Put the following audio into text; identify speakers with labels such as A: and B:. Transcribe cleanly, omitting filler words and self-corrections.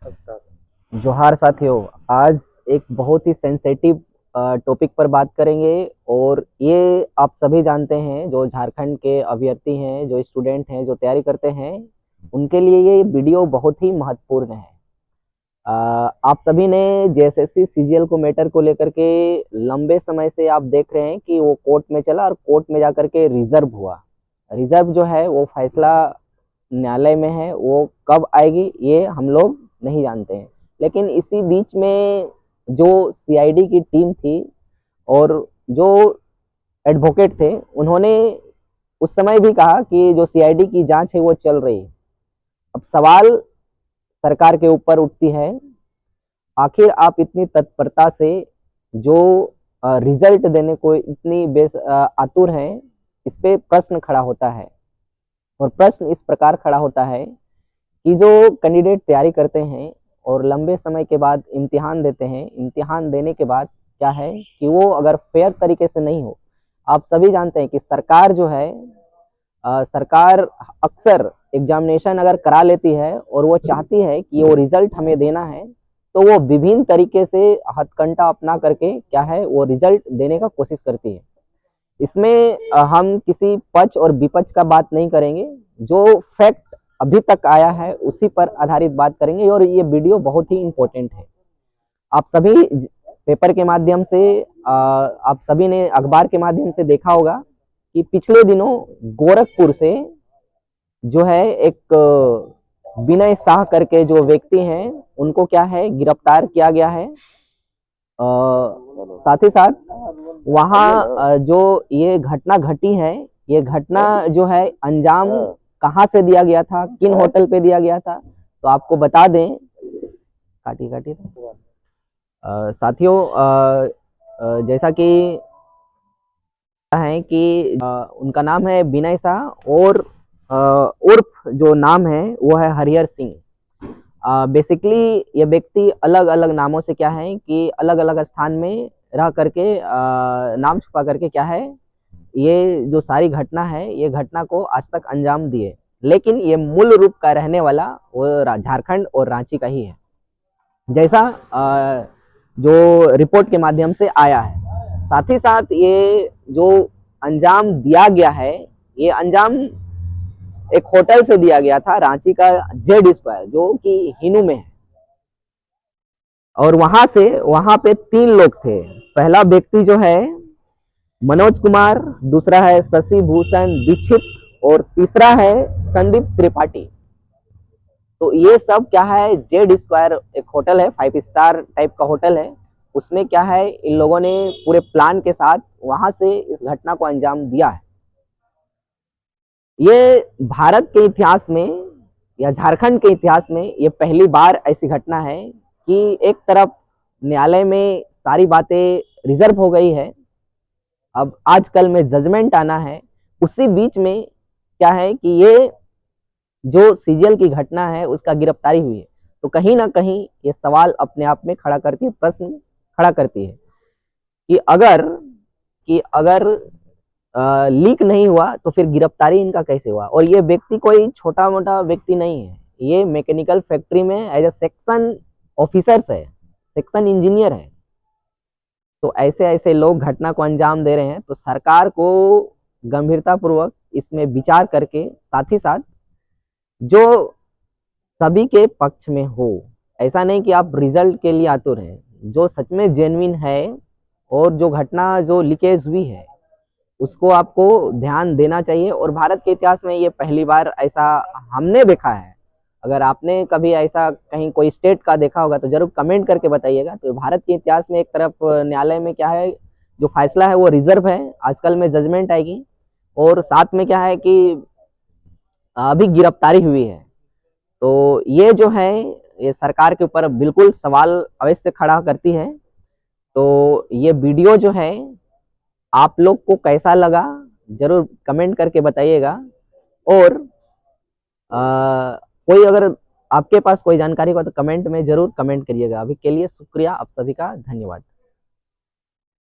A: जोहार साथियों। आज एक बहुत ही सेंसेटिव टॉपिक पर बात करेंगे और ये आप सभी जानते हैं, जो झारखंड के अभ्यर्थी हैं, जो स्टूडेंट हैं, जो तैयारी करते हैं, उनके लिए ये वीडियो बहुत ही महत्वपूर्ण है। आप सभी ने जेएसएससी सीजीएल को मैटर को लेकर के लंबे समय से आप देख रहे हैं कि वो कोर्ट में चला और कोर्ट में जाकर के रिजर्व हुआ। रिजर्व जो है वो फैसला न्यायालय में है, वो कब आएगी ये हम लोग नहीं जानते हैं। लेकिन इसी बीच में जो सीआईडी की टीम थी और जो एडवोकेट थे, उन्होंने उस समय भी कहा कि जो सीआईडी की जांच है वो चल रही है। अब सवाल सरकार के ऊपर उठती है, आखिर आप इतनी तत्परता से जो रिजल्ट देने को इतनी आतुर हैं, इस पे प्रश्न खड़ा होता है। और प्रश्न इस प्रकार खड़ा होता है कि जो कैंडिडेट तैयारी करते हैं और लंबे समय के बाद इम्तिहान देते हैं, इम्तिहान देने के बाद क्या है कि वो अगर फेयर तरीके से नहीं हो, आप सभी जानते हैं कि सरकार जो है सरकार अक्सर एग्जामिनेशन अगर करा लेती है और वो चाहती है कि वो रिजल्ट हमें देना है, तो वो विभिन्न तरीके से हथकंडा अपना करके क्या है वो रिजल्ट देने का कोशिश करती है। इसमें हम किसी पक्ष और विपक्ष का बात नहीं करेंगे, जो फैक्ट अभी तक आया है उसी पर आधारित बात करेंगे। और ये वीडियो बहुत ही इम्पोर्टेंट है। आप सभी पेपर के माध्यम से आप सभी ने अखबार के माध्यम से देखा होगा कि पिछले दिनों गोरखपुर से जो है एक विनय शाह करके जो व्यक्ति हैं, उनको क्या है गिरफ्तार किया गया है। साथ ही साथ वहाँ जो ये घटना घटी है, ये घटना जो है अंजाम कहाँ से दिया गया था, किन होटल पे दिया गया था, तो आपको बता दें। काटी काटी साथियों, जैसा कि है कि उनका नाम है विनय शाह और उर्फ जो नाम है वो है हरिहर सिंह। बेसिकली ये व्यक्ति अलग अलग नामों से क्या है कि अलग अलग स्थान में रह करके नाम छुपा करके क्या है ये जो सारी घटना है, ये घटना को आज तक अंजाम दिए। लेकिन ये मूल रूप का रहने वाला वो झारखंड और रांची का ही है, जैसा जो रिपोर्ट के माध्यम से आया है। साथ ही साथ ये जो अंजाम दिया गया है, ये अंजाम एक होटल से दिया गया था, रांची का जेड स्क्वायर, जो कि हिनू में है। और वहां पे 3 लोग थे। पहला व्यक्ति जो है मनोज कुमार, दूसरा है शशि भूषण दीक्षित और तीसरा है संदीप त्रिपाठी। तो ये सब क्या है, जेड स्क्वायर एक होटल है, 5 स्टार टाइप का होटल है। उसमें क्या है इन लोगों ने पूरे प्लान के साथ वहां से इस घटना को अंजाम दिया है। ये भारत के इतिहास में या झारखंड के इतिहास में ये पहली बार ऐसी घटना है कि एक तरफ न्यायालय में सारी बातें रिजर्व हो गई है, अब आजकल में जजमेंट आना है, उसी बीच में क्या है कि ये जो सीजीएल की घटना है उसका गिरफ्तारी हुई है। तो कहीं ना कहीं ये सवाल अपने आप में खड़ा करती है, प्रश्न खड़ा करती है कि अगर लीक नहीं हुआ तो फिर गिरफ्तारी इनका कैसे हुआ। और ये व्यक्ति कोई छोटा मोटा व्यक्ति नहीं है, ये मैकेनिकल फैक्ट्री में एज ए सेक्शन ऑफिसर्स है, सेक्शन इंजीनियर है। तो ऐसे ऐसे लोग घटना को अंजाम दे रहे हैं, तो सरकार को गंभीरता पूर्वक इसमें विचार करके, साथ ही साथ जो सभी के पक्ष में हो, ऐसा नहीं कि आप रिजल्ट के लिए आतुर हैं, जो सच में जेन्युइन है और जो घटना जो लीकेज हुई है उसको आपको ध्यान देना चाहिए। और भारत के इतिहास में ये पहली बार ऐसा हमने देखा है। अगर आपने कभी ऐसा कहीं कोई स्टेट का देखा होगा तो जरूर कमेंट करके बताइएगा। तो भारत के इतिहास में एक तरफ न्यायालय में क्या है, जो फैसला है वो रिजर्व है, आजकल में जजमेंट आएगी, और साथ में क्या है कि अभी गिरफ्तारी हुई है। तो ये जो है ये सरकार के ऊपर बिल्कुल सवाल अवश्य खड़ा करती है। तो ये वीडियो जो है आप लोग को कैसा लगा जरूर कमेंट करके बताइएगा। और कोई अगर आपके पास कोई जानकारी हो तो कमेंट में जरूर कमेंट करिएगा। अभी के लिए शुक्रिया आप सभी का, धन्यवाद।